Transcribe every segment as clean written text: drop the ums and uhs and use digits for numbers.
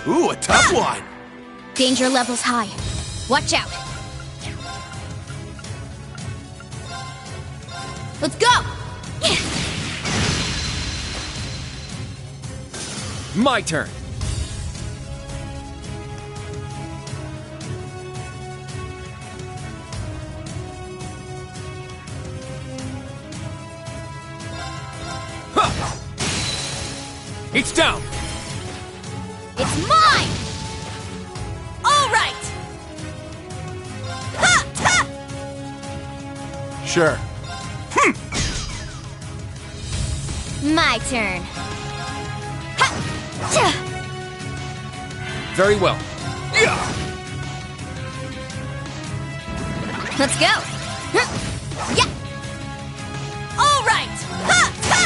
Ooh, a tough one! Danger level's high. Watch out! Let's go! My turn. Huh. It's down. It's mine! All right! Ha! Ha! Sure. My turn. Ha! Tcha! Very well. Let's go! Huh! Yeah! All right! Ha! Ha!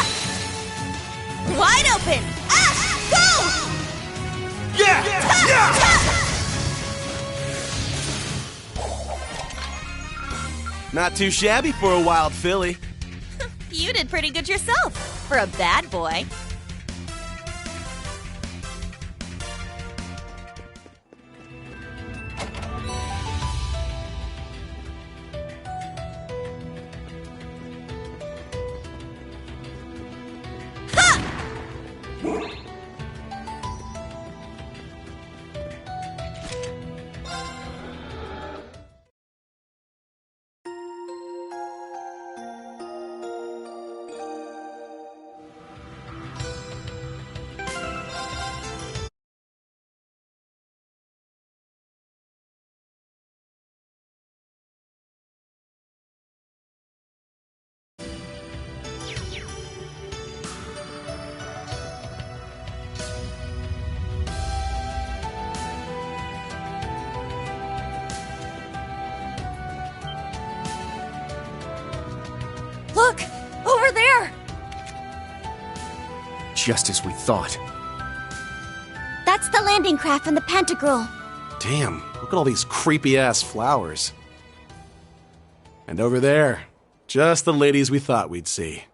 Wide open! Ah! Go! Yeah! Not too shabby for a wild filly. You did pretty good yourself, for a bad boy. Look! Over there! Just as we thought. That's the landing craft from the Pantagruel. Damn, look at all these creepy-ass flowers. And over there, just the ladies we thought we'd see.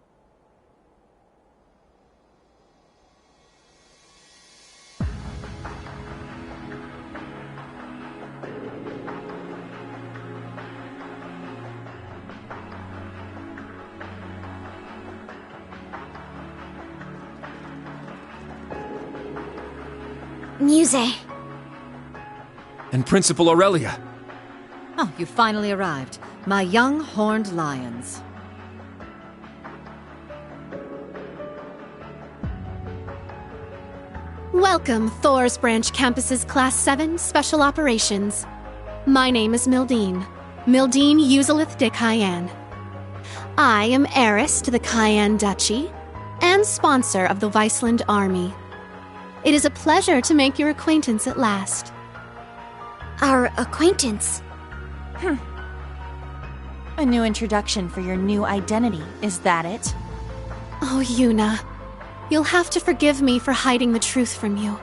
Muse. And Principal Aurelia. Oh, you finally arrived. My young horned lions. Welcome, Thor's Branch Campus's Class 7 Special Operations. My name is Mildine Uzelith de Cayenne. I am heiress to the Cayenne Duchy and sponsor of the Viceland Army. It is a pleasure to make your acquaintance at last. Our acquaintance? A new introduction for your new identity, is that it? Oh, Yuna. You'll have to forgive me for hiding the truth from you.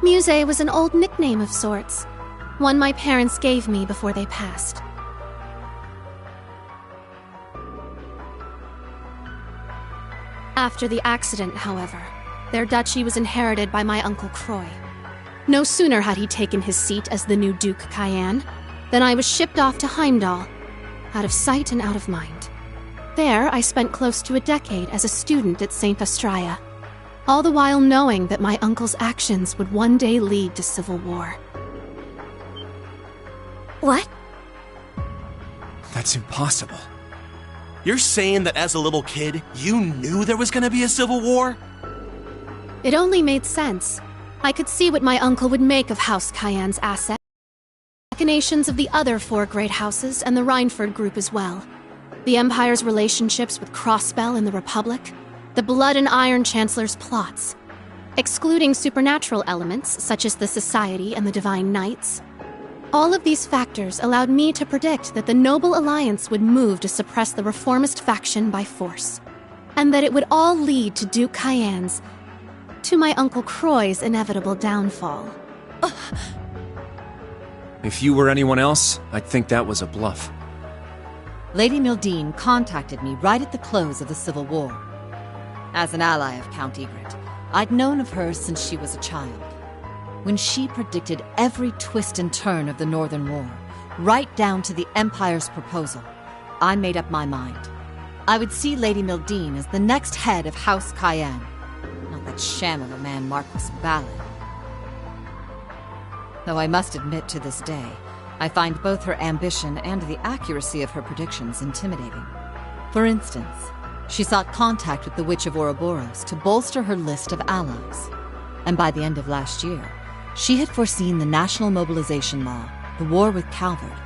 Muse was an old nickname of sorts, one my parents gave me before they passed. After the accident, however, their duchy was inherited by my Uncle Croy. No sooner had he taken his seat as the new Duke Cayenne than I was shipped off to Heimdall, out of sight and out of mind. There, I spent close to a decade as a student at St. Astraea, all the while knowing that my uncle's actions would one day lead to civil war. What? That's impossible. You're saying that as a little kid, you knew there was gonna be a civil war? It only made sense. I could see what my uncle would make of House Cayenne's assets, machinations of the other 4 great houses, and the Rhineford group as well. The Empire's relationships with Crossbell and the Republic, the Blood and Iron Chancellor's plots. Excluding supernatural elements, such as the Society and the Divine Knights. All of these factors allowed me to predict that the Noble Alliance would move to suppress the reformist faction by force, and that it would all lead to Duke Cayenne's, to my Uncle Croy's inevitable downfall. If you were anyone else, I'd think that was a bluff. Lady Mildine contacted me right at the close of the Civil War. As an ally of Count Egret, I'd known of her since she was a child. when she predicted every twist and turn of the Northern War, right down to the Empire's proposal, I made up my mind. I would see Lady Mildine as the next head of House Cayenne, not that sham of a man Marquis Ballard. Though I must admit to this day, I find both her ambition and the accuracy of her predictions intimidating. For instance, she sought contact with the Witch of Ouroboros to bolster her list of allies. And by the end of last year, she had foreseen the national mobilization law, the war with Calvert,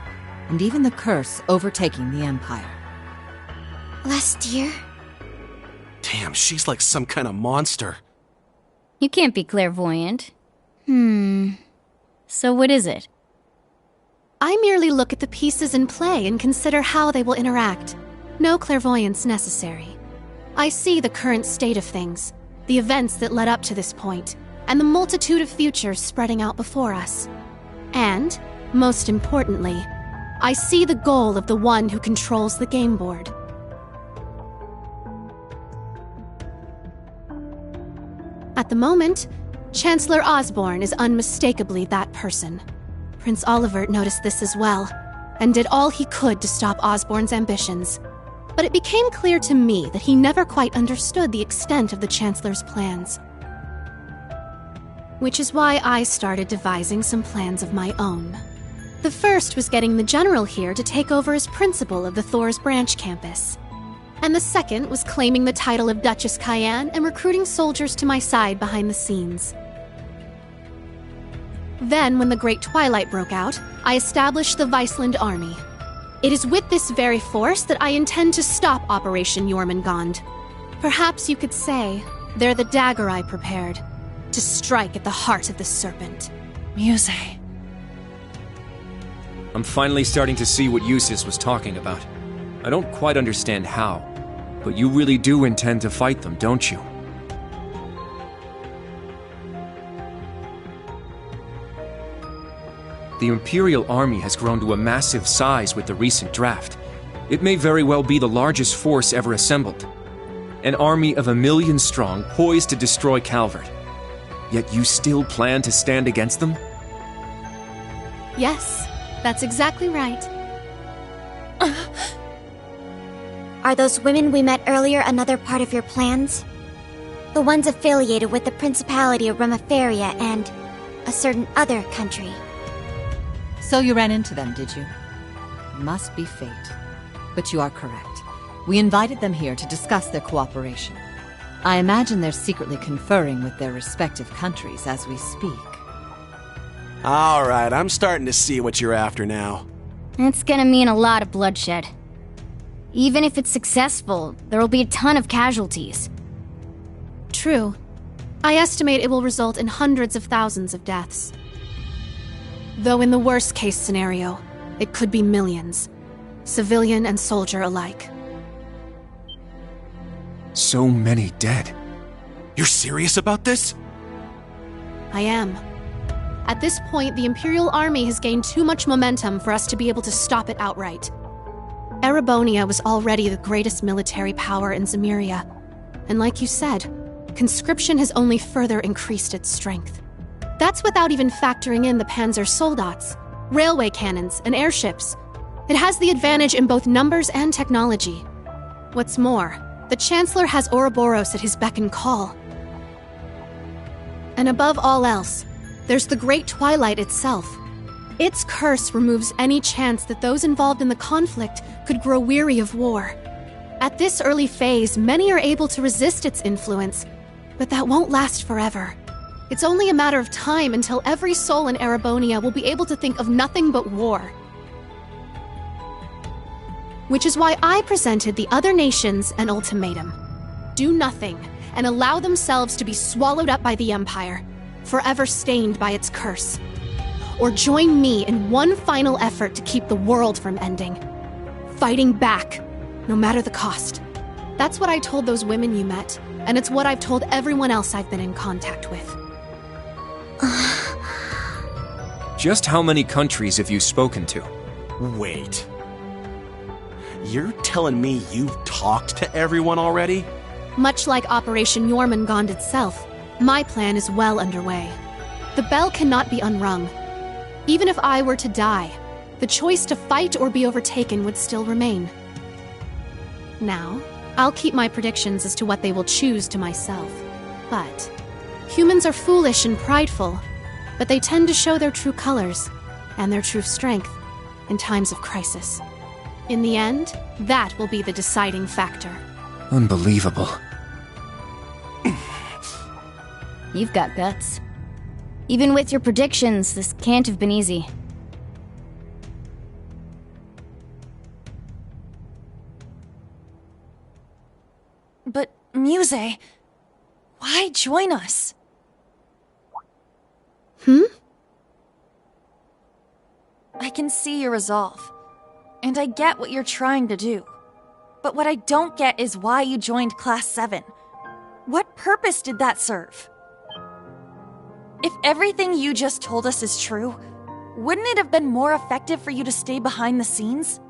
and even the curse overtaking the Empire. Last year? Damn, she's like some kind of monster. You can't be clairvoyant. So what is it? I merely look at the pieces in play and consider how they will interact. No clairvoyance necessary. I see the current state of things, the events that led up to this point, and the multitude of futures spreading out before us. And, most importantly, I see the goal of the one who controls the game board. At the moment, Chancellor Osborne is unmistakably that person. Prince Olivert noticed this as well, and did all he could to stop Osborne's ambitions. But it became clear to me that he never quite understood the extent of the Chancellor's plans. Which is why I started devising some plans of my own. The first was getting the General here to take over as principal of the Thor's Branch campus. And the second was claiming the title of Duchess Cayenne and recruiting soldiers to my side behind the scenes. Then, when the Great Twilight broke out, I established the Viceland Army. It is with this very force that I intend to stop Operation Jormungand. Perhaps you could say they're the dagger I prepared to strike at the heart of the serpent. Muse. I'm finally starting to see what Eustace was talking about. I don't quite understand how, but you really do intend to fight them, don't you? The Imperial Army has grown to a massive size with the recent draft. It may very well be the largest force ever assembled. An army of 1 million strong, poised to destroy Calvert. Yet you still plan to stand against them? Yes, that's exactly right. Are those women we met earlier another part of your plans? The ones affiliated with the Principality of Remaferia and a certain other country. So you ran into them, did you? Must be fate. But you are correct. We invited them here to discuss their cooperation. I imagine they're secretly conferring with their respective countries as we speak. All right, I'm starting to see what you're after now. It's gonna mean a lot of bloodshed. Even if it's successful, there'll be a ton of casualties. True. I estimate it will result in hundreds of thousands of deaths. Though in the worst case scenario, it could be millions. Civilian and soldier alike. So many dead. You're serious about this? I am. At this point, the Imperial Army has gained too much momentum for us to be able to stop it outright. Erebonia was already the greatest military power in Zemuria, and like you said, conscription has only further increased its strength. That's without even factoring in the Panzer Soldats, railway cannons, and airships. It has the advantage in both numbers and technology. What's more, the Chancellor has Ouroboros at his beck and call. And above all else, there's the Great Twilight itself. Its curse removes any chance that those involved in the conflict could grow weary of war. At this early phase, many are able to resist its influence, but that won't last forever. It's only a matter of time until every soul in Erebonia will be able to think of nothing but war. Which is why I presented the other nations an ultimatum. Do nothing, and allow themselves to be swallowed up by the Empire, forever stained by its curse. Or join me in one final effort to keep the world from ending. Fighting back, no matter the cost. That's what I told those women you met, and it's what I've told everyone else I've been in contact with. Just how many countries have you spoken to? Wait. You're telling me you've talked to everyone already? Much like Operation Jormungand itself, my plan is well underway. The bell cannot be unrung. Even if I were to die, the choice to fight or be overtaken would still remain. Now, I'll keep my predictions as to what they will choose to myself. But humans are foolish and prideful, but they tend to show their true colors and their true strength in times of crisis. In the end, that will be the deciding factor. Unbelievable. You've got guts. Even with your predictions, this can't have been easy. But, Muse, why join us? I can see your resolve, and I get what you're trying to do. But what I don't get is why you joined Class 7. What purpose did that serve? If everything you just told us is true, wouldn't it have been more effective for you to stay behind the scenes?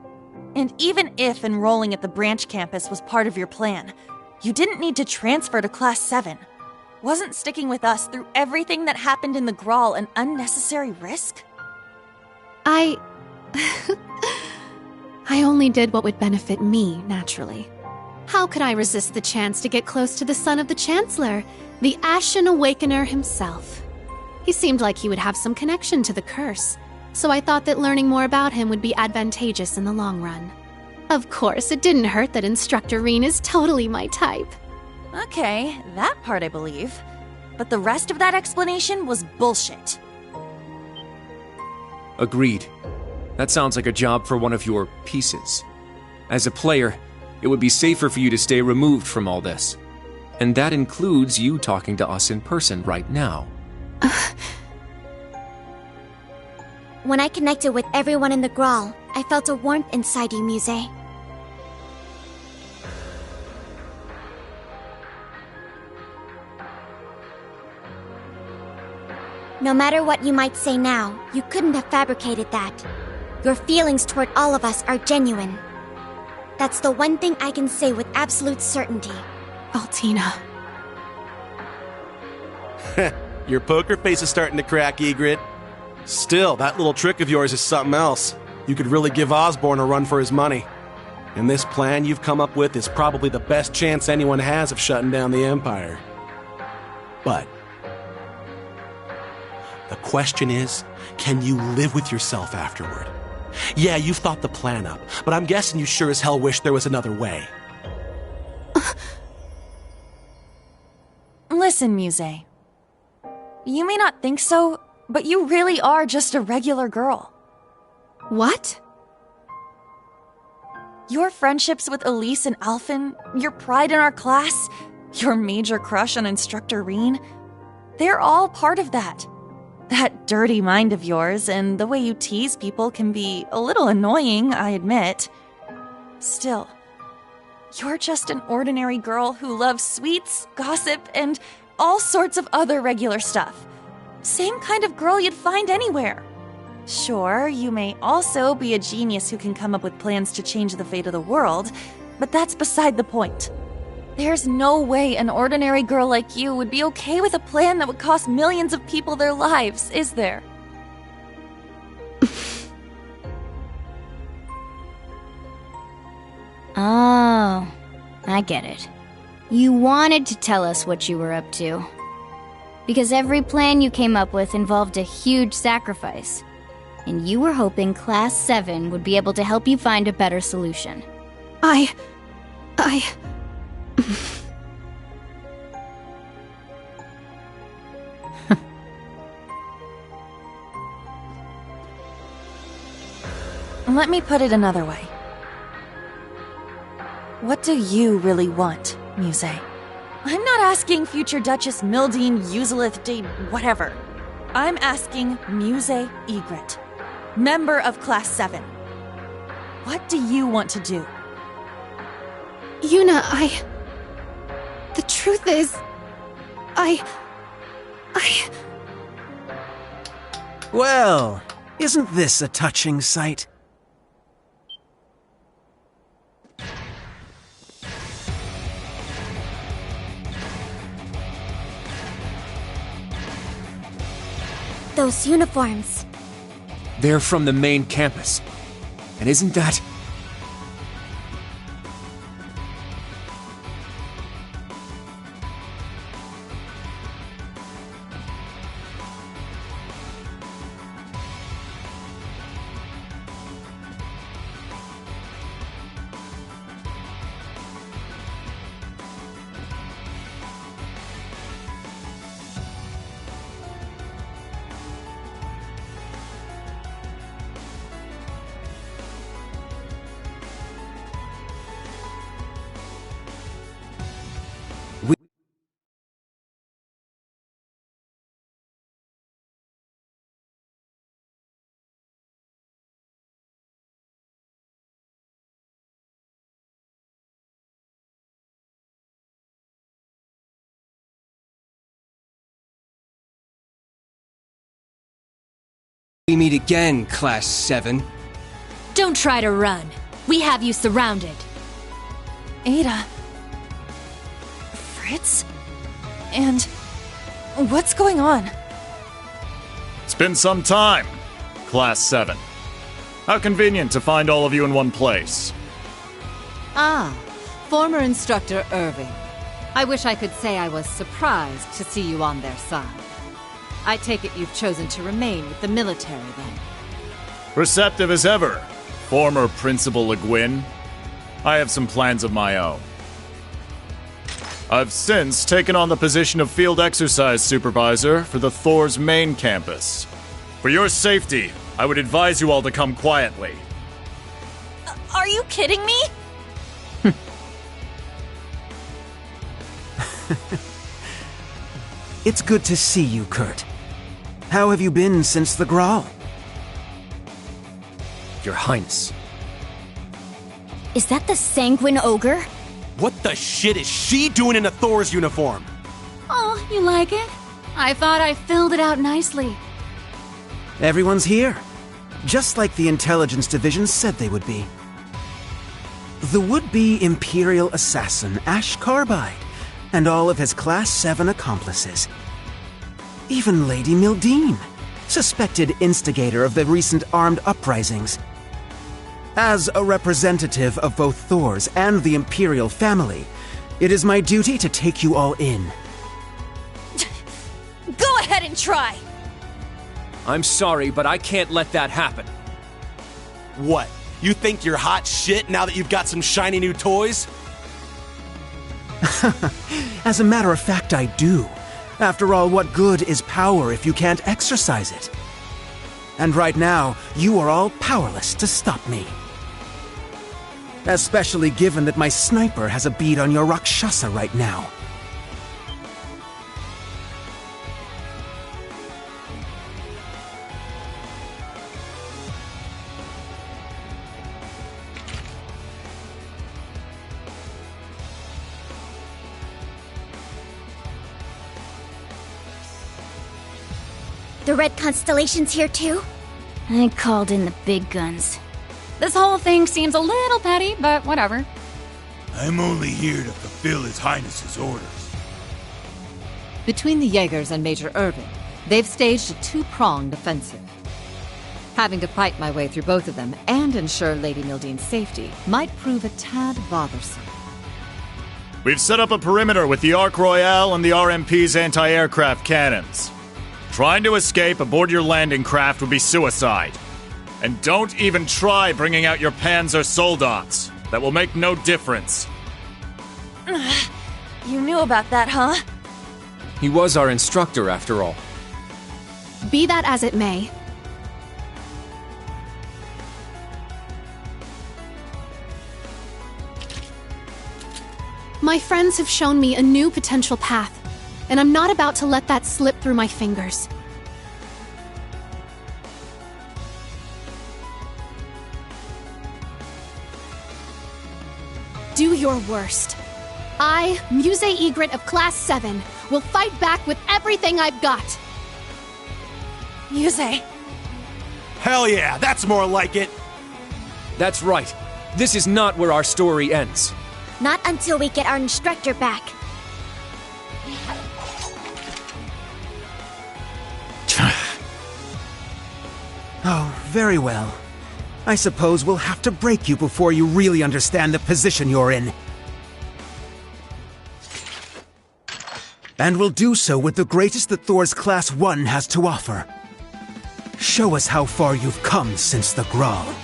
And even if enrolling at the branch campus was part of your plan, you didn't need to transfer to Class 7. Wasn't sticking with us through everything that happened in the Grawl an unnecessary risk? I only did what would benefit me, naturally. How could I resist the chance to get close to the son of the Chancellor, the Ashen Awakener himself? He seemed like he would have some connection to the curse, so I thought that learning more about him would be advantageous in the long run. Of course, it didn't hurt that Instructor Reen is totally my type. Okay, that part I believe. But the rest of that explanation was bullshit. Agreed. That sounds like a job for one of your pieces. As a player, it would be safer for you to stay removed from all this. And that includes you talking to us in person right now. When I connected with everyone in the Grawl, I felt a warmth inside you, Muse. No matter what you might say now, you couldn't have fabricated that. Your feelings toward all of us are genuine. That's the one thing I can say with absolute certainty. Altina. Your poker face is starting to crack, Egret. Still, that little trick of yours is something else. You could really give Osborne a run for his money. And this plan you've come up with is probably the best chance anyone has of shutting down the Empire. But the question is, can you live with yourself afterward? Yeah, you've thought the plan up, but I'm guessing you sure as hell wish there was another way. Listen, Muse. You may not think so, but you really are just a regular girl. What? Your friendships with Elise and Alphen, your pride in our class, your major crush on Instructor Reen, they're all part of that. That dirty mind of yours and the way you tease people can be a little annoying, I admit. Still, you're just an ordinary girl who loves sweets, gossip, and all sorts of other regular stuff. Same kind of girl you'd find anywhere. Sure, you may also be a genius who can come up with plans to change the fate of the world, but that's beside the point. There's no way an ordinary girl like you would be okay with a plan that would cost millions of people their lives, is there? Oh, I get it. You wanted to tell us what you were up to. Because every plan you came up with involved a huge sacrifice. And you were hoping Class 7 would be able to help you find a better solution. Let me put it another way. What do you really want, Muse? I'm not asking future Duchess Mildine Uselith de whatever. I'm asking Muse Egret, member of Class 7. What do you want to do? Yuna, the truth is, Well, isn't this a touching sight? Those uniforms. They're from the main campus. And isn't that... We meet again, Class 7. Don't try to run. We have you surrounded. Ada. Fritz? And what's going on? It's been some time, Class 7. How convenient to find all of you in one place. Ah, former instructor Irving. I wish I could say I was surprised to see you on their side. I take it you've chosen to remain with the military, then. Receptive as ever, former Principal Le Guin. I have some plans of my own. I've since taken on the position of Field Exercise Supervisor for the Thor's main campus. For your safety, I would advise you all to come quietly. Are you kidding me? It's good to see you, Kurt. How have you been since the Grawl? Your Highness. Is that the Sanguine Ogre? What the shit is she doing in a Thor's uniform? Oh, you like it? I thought I filled it out nicely. Everyone's here, just like the Intelligence Division said they would be. The would-be Imperial assassin Ash Carbide, and all of his Class 7 accomplices. Even Lady Mildine, suspected instigator of the recent armed uprisings. As a representative of both Thor's and the Imperial family, it is my duty to take you all in. Go ahead and try! I'm sorry, but I can't let that happen. What? You think you're hot shit now that you've got some shiny new toys? As a matter of fact, I do. After all, what good is power if you can't exercise it? And right now, you are all powerless to stop me. Especially given that my sniper has a bead on your Rakshasa right now. The Red Constellation's here too? I called in the big guns. This whole thing seems a little petty, but whatever. I'm only here to fulfill His Highness's orders. Between the Jaegers and Major Irving, they've staged a two-pronged offensive. Having to fight my way through both of them and ensure Lady Mildine's safety might prove a tad bothersome. We've set up a perimeter with the Ark Royale and the RMP's anti-aircraft cannons. Trying to escape aboard your landing craft would be suicide. And don't even try bringing out your Panzer Soldats. That will make no difference. You knew about that, huh? He was our instructor, after all. Be that as it may. My friends have shown me a new potential path, and I'm not about to let that slip through my fingers. Do your worst. I, Muse Egret of Class 7, will fight back with everything I've got. Muse. Hell yeah, that's more like it. That's right. This is not where our story ends. Not until we get our instructor back. Very well. I suppose we'll have to break you before you really understand the position you're in. And we'll do so with the greatest that Thor's Class 1 has to offer. Show us how far you've come since the Grawl.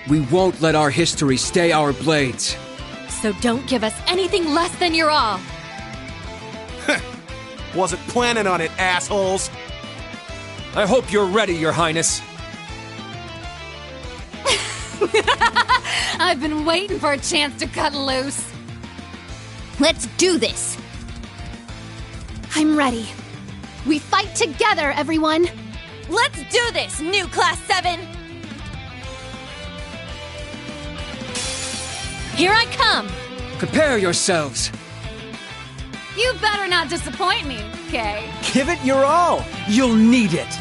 We won't let our history stay our blades. So don't give us anything less than your all. Wasn't planning on it, assholes. I hope you're ready, Your Highness. I've been waiting for a chance to cut loose. Let's do this! I'm ready. We fight together, everyone! Let's do this, new Class 7! Here I come! Prepare yourselves. You better not disappoint me, okay? Give it your all! You'll need it!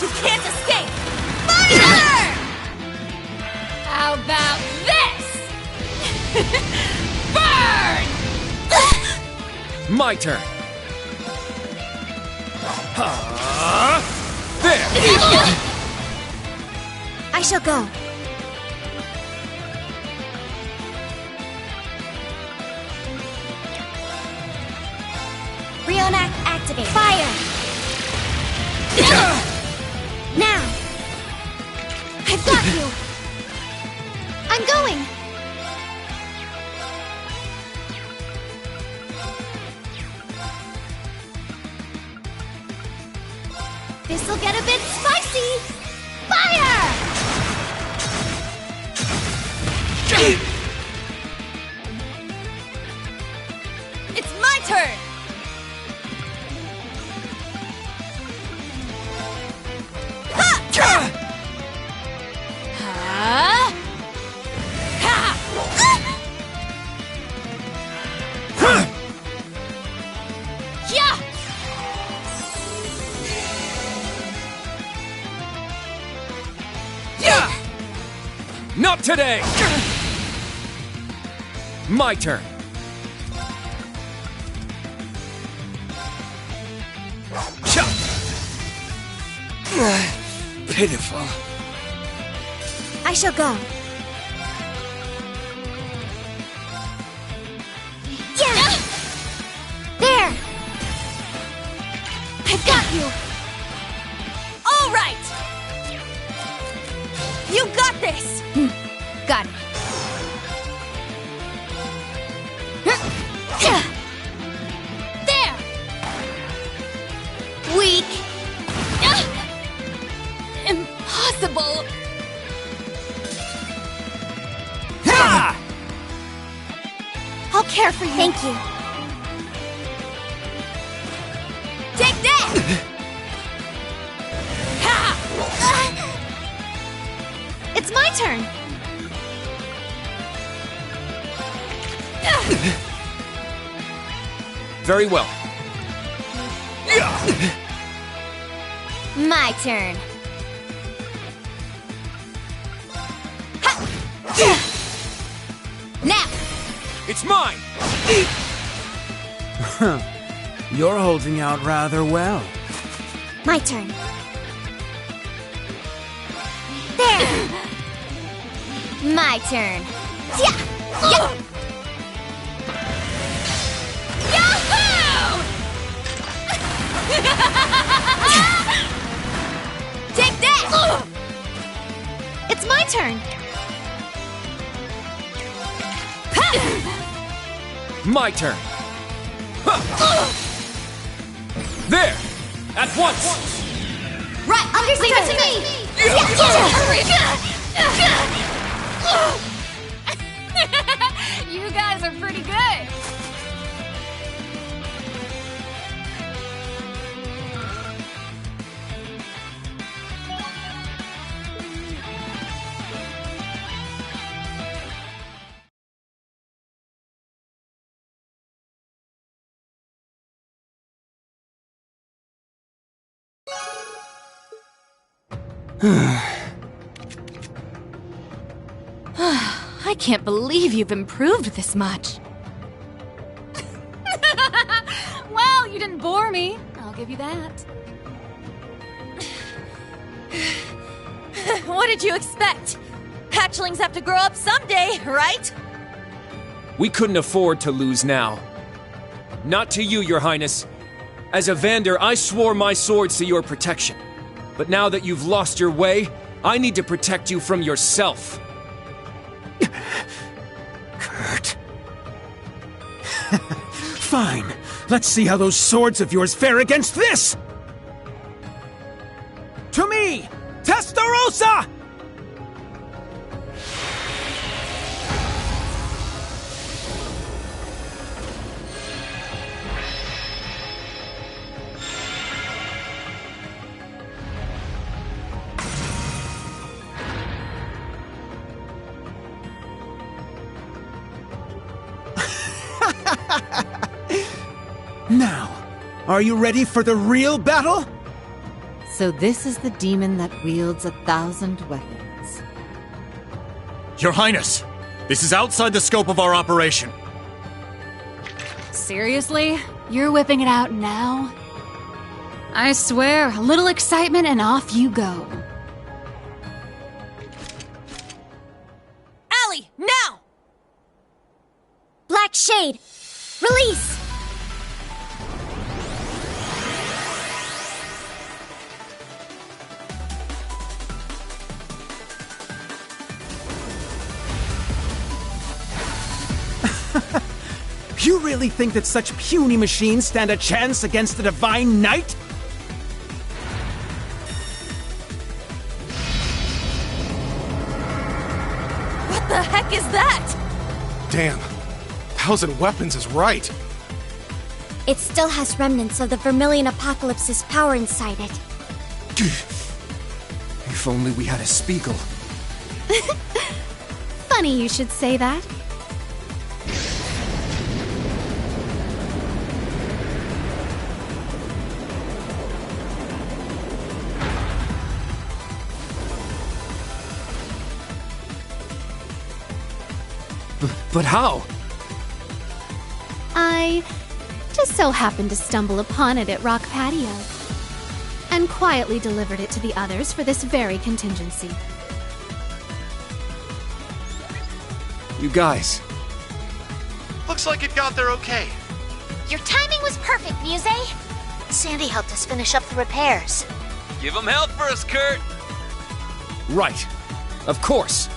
You can't escape! Fire! How about this? Burn! My turn. There! I shall go. Rionac activate. Fire! Now! I've got you! I'm going! This'll get a bit spicy! Fire! It's my turn! Not today! My turn. Pitiful. I shall go. Yeah! There! I've got you! All right! You got this! Got it. There! Weak. Impossible! I'll care for you. Thank you. Take that! It's my turn! Very well. My turn. Now! It's mine! You're holding out rather well. My turn. There! My turn. Yeah! Take that! It's my turn! My turn. There! At once! Right, understood! Leave it to me! You guys are pretty good! I can't believe you've improved this much. bore me, I'll give you that. What did you expect? Hatchlings have to grow up someday, right? We couldn't afford to lose now. Not to you, Your Highness. As a Vander, I swore my swords to your protection. But now that you've lost your way, I need to protect you from yourself. Kurt. Fine. Let's see how those swords of yours fare against this! To me! Testarossa! Now, are you ready for the real battle? So this is the demon that wields 1,000 weapons. Your Highness, this is outside the scope of our operation. Seriously? You're whipping it out now? I swear, a little excitement and off you go. Allie, now! Black Shade, release! You really think that such puny machines stand a chance against the Divine Knight? What the heck is that? Damn. 1,000 weapons is right. It still has remnants of the Vermilion Apocalypse's power inside it. If only we had a Spiegel. Funny you should say that. But how? I just so happened to stumble upon it at Rock Patio, and quietly delivered it to the others for this very contingency. You guys. Looks like it got there okay. Your timing was perfect, Muse. Sandy helped us finish up the repairs. Give him help for us, Kurt! Right. Of course.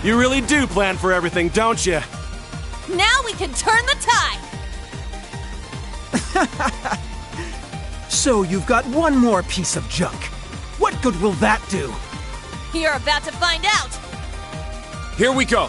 You really do plan for everything, don't you? Now we can turn the tide! So you've got one more piece of junk. What good will that do? You're about to find out! Here we go.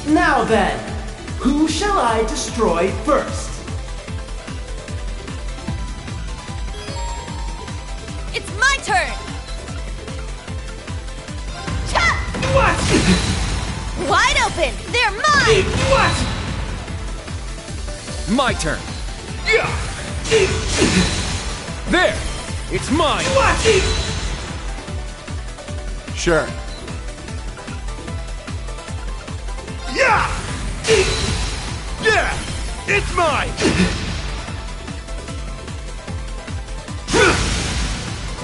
Now then, who shall I destroy first? It's my turn! Cha! What? Wide open! They're mine! What? My turn. There! It's mine! What? Sure. Yeah! Yeah! It's mine!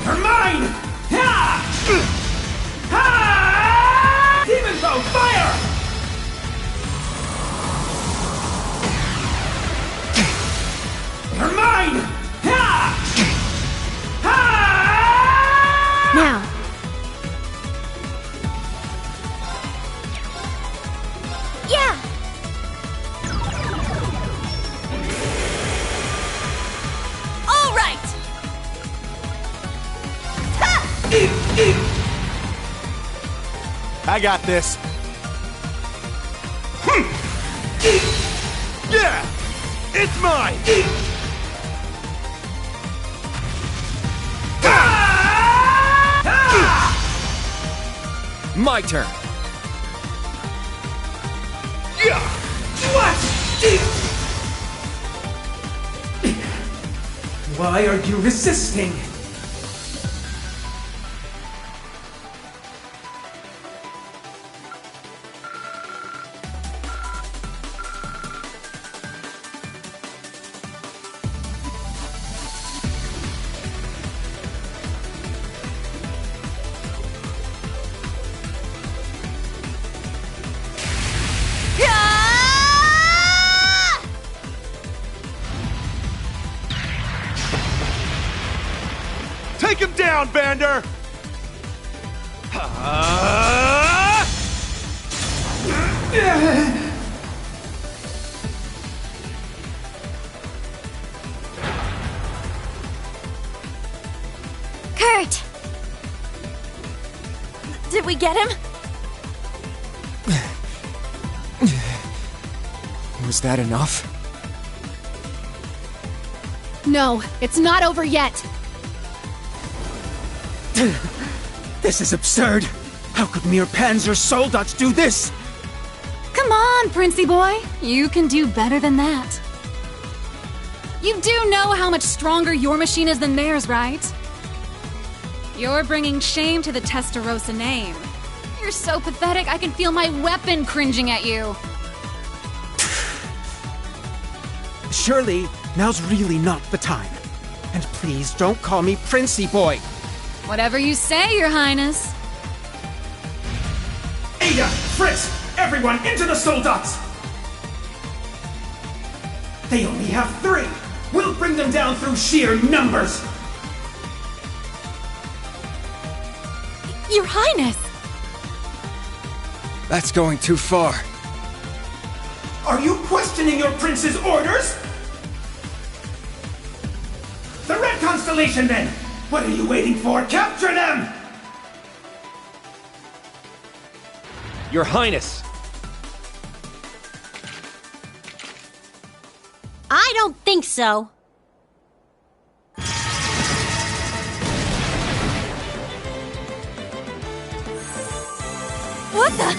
You're mine! Ha! Ha! Demon throw, fire! You're mine! Ha! Ha! Now, Yeah! All right! I got this. Yeah! It's mine! My turn. What? Why are you resisting? Take him down, Vander! Kurt! Did we get him? Was that enough? No, it's not over yet. This is absurd. How could mere Panzer Soldats do this? Come on, Princey boy. You can do better than that. You do know how much stronger your machine is than theirs, right? You're bringing shame to the Testarossa name. You're so pathetic, I can feel my weapon cringing at you. Surely, now's really not the time. And please don't call me Princey Boy. Whatever you say, Your Highness. Ada, Fritz, everyone into the Soldats! They only have 3. We'll bring them down through sheer numbers. Your Highness! That's going too far. Are you questioning your prince's orders? The Red Constellation, then! What are you waiting for? Capture them! Your Highness! I don't think so. What the?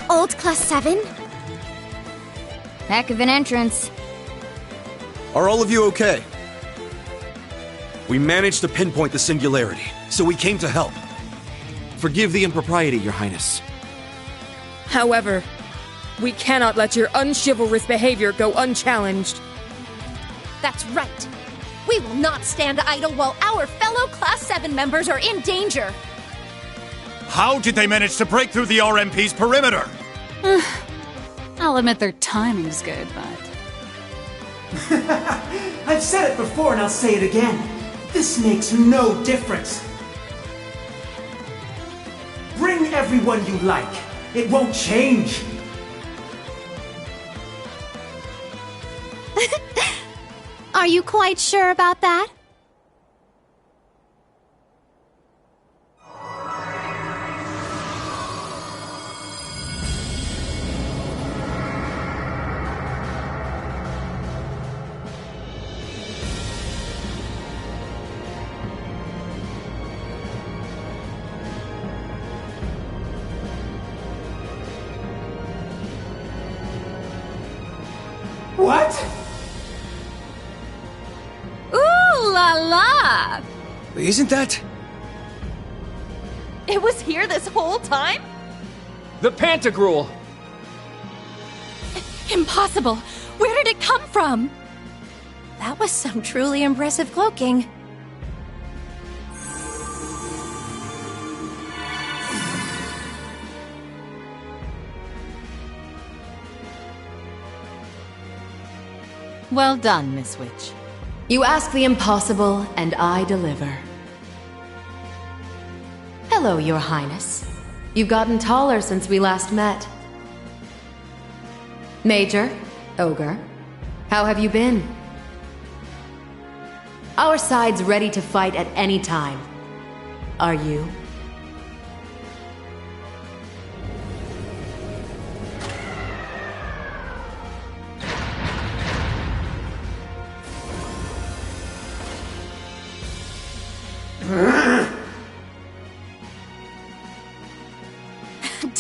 Old Class 7? Heck of an entrance. Are all of you okay? We managed to pinpoint the singularity, so we came to help. Forgive the impropriety, Your Highness. However, we cannot let your unchivalrous behavior go unchallenged. That's right. We will not stand idle while our fellow Class 7 members are in danger. How did they manage to break through the RMP's perimeter? I'll admit their timing's good, but... I've said it before and I'll say it again. This makes no difference. Bring everyone you like. It won't change. Are you quite sure about that? What? Ooh la la! Isn't that... It was here this whole time? The Pantagruel! Impossible! Where did it come from? That was some truly impressive cloaking. Well done, Miss Witch. You ask the impossible, and I deliver. Hello, Your Highness. You've gotten taller since we last met. Major, Ogre, how have you been? Our side's ready to fight at any time. Are you?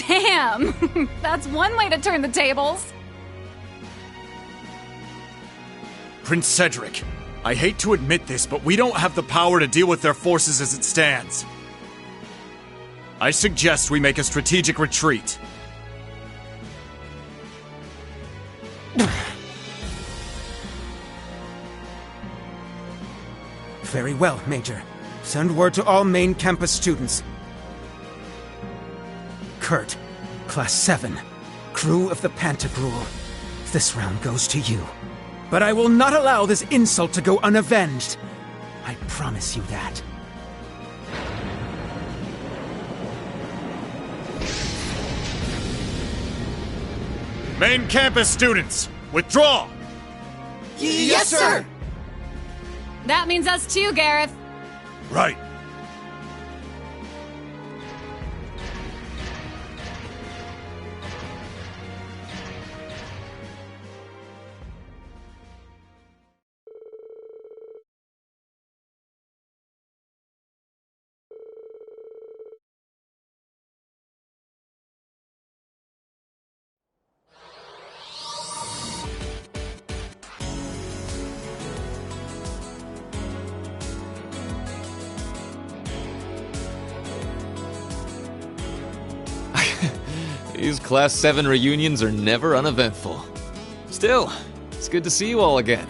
Damn! That's one way to turn the tables. Prince Cedric, I hate to admit this, but we don't have the power to deal with their forces as it stands. I suggest we make a strategic retreat. Very well, Major. Send word to all main campus students. Kurt, Class 7, crew of the Pantagruel. This round goes to you. But I will not allow this insult to go unavenged. I promise you that. Main campus students, withdraw! Yes, sir! That means us too, Gareth. Right. These Class 7 reunions are never uneventful. Still, it's good to see you all again.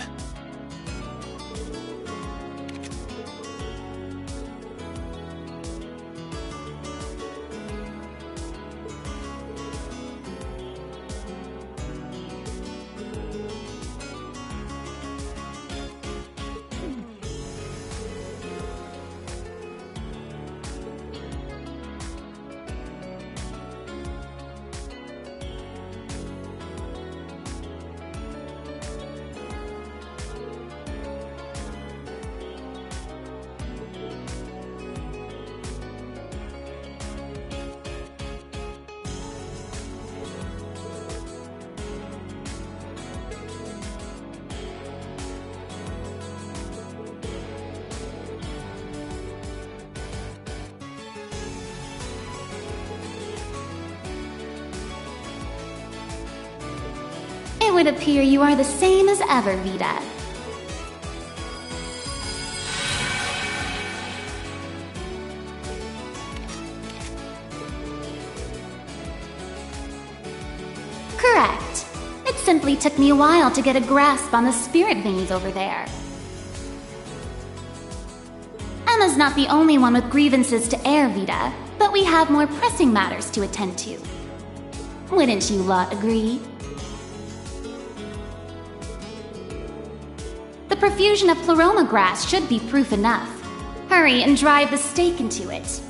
It would appear you are the same as ever, Vita. Correct. It simply took me a while to get a grasp on the spirit veins over there. Emma's not the only one with grievances to air, Vita, but we have more pressing matters to attend to. Wouldn't you lot agree? The profusion of pleroma grass should be proof enough. Hurry and drive the stake into it.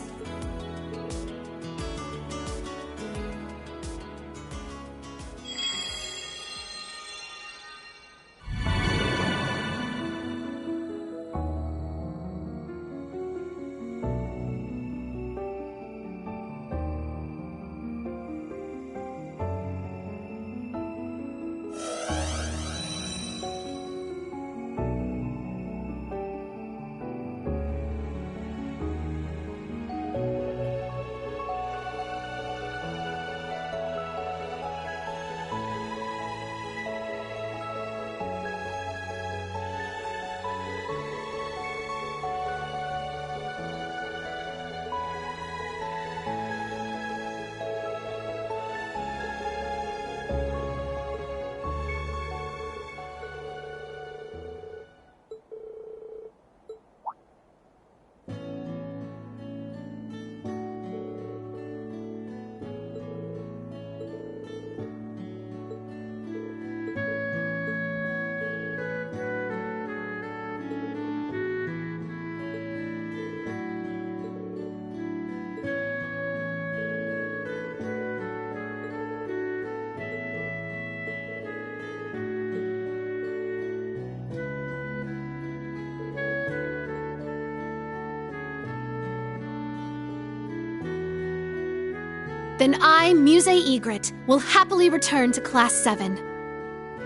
Then I, Muse Egret, will happily return to Class 7.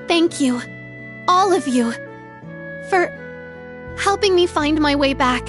Thank you, all of you, for helping me find my way back.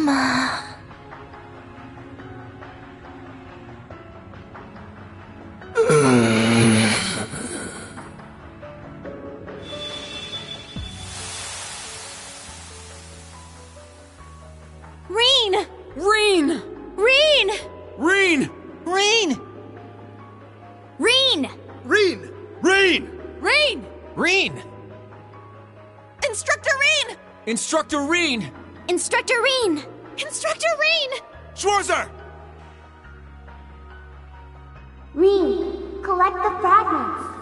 Emma. Reen! Reen! Reen! Reen! Reen! Reen! Reen! Reen! Reen! Reen! Instructor Reen! Instructor Reen! Instructor Reen! Instructor Reen! Schwarzer! Reen, collect the fragments.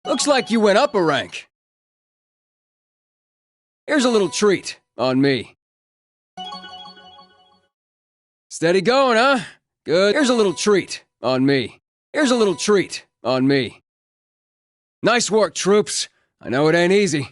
Looks like you went up a rank. Here's a little treat on me. Steady going, huh? Good. Here's a little treat on me. Here's a little treat on me. Nice work, troops. I know it ain't easy.